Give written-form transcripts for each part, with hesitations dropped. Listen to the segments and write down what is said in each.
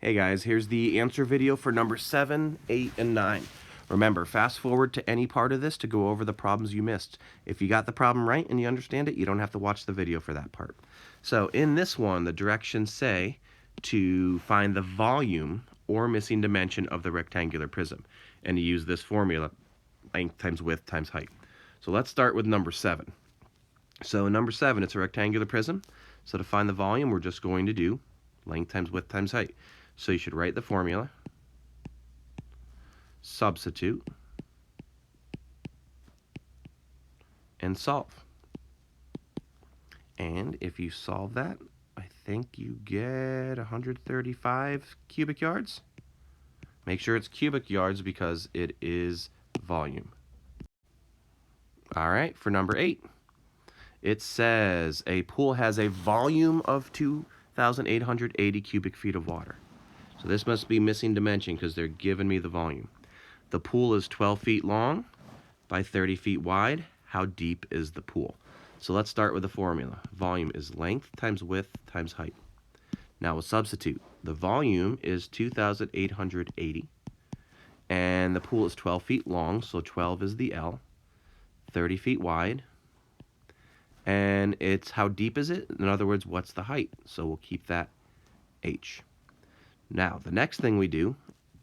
Hey guys, here's the answer video for number 7, 8, and 9. Remember, fast forward to any part of this to go over the problems you missed. If you got the problem right and you understand it, you don't have to watch the video for that part. So in this one, the directions say to find the volume or missing dimension of the rectangular prism. And you use this formula, length times width times height. So let's start with number 7. So in number 7, it's a rectangular prism. So to find the volume, we're just going to do length times width times height. So you should write the formula, substitute, and solve. And if you solve that, I think you get 135 cubic yards. Make sure it's cubic yards because it is volume. All right, for number 8, it says a pool has a volume of 2,880 cubic feet of water. So this must be missing dimension because they're giving me the volume. The pool is 12 feet long by 30 feet wide. How deep is the pool? So let's start with the formula. Volume is length times width times height. Now we'll substitute. The volume is 2,880. And the pool is 12 feet long, so 12 is the L. 30 feet wide. And it's how deep is it? In other words, what's the height? So we'll keep that H. Now, the next thing we do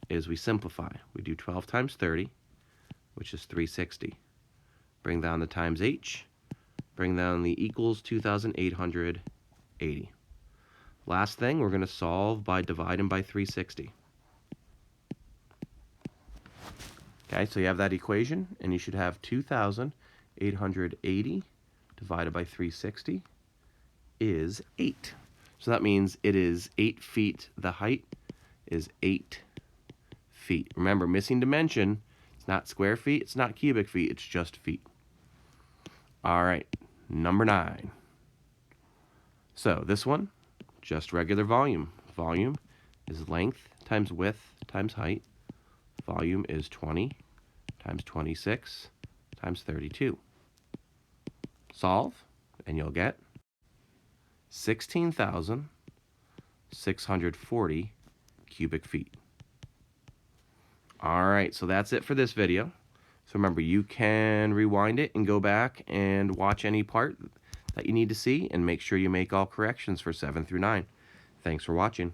is we simplify. We do 12 times 30, which is 360. Bring down the times H. Bring down the equals 2,880. Last thing, we're going to solve by dividing by 360. Okay, so you have that equation, and you should have 2,880 divided by 360 is 8. So that means it is 8 feet. The height is 8 feet. Remember, missing dimension, it's not square feet, it's not cubic feet, it's just feet. All right, number 9. So this one, just regular volume. Volume is length times width times height. Volume is 20 times 26 times 32. Solve, and you'll get 16,640 cubic feet. All right, so that's it for this video. So remember, you can rewind it and go back and watch any part that you need to see, and make sure you make all corrections for 7 through 9. Thanks for watching.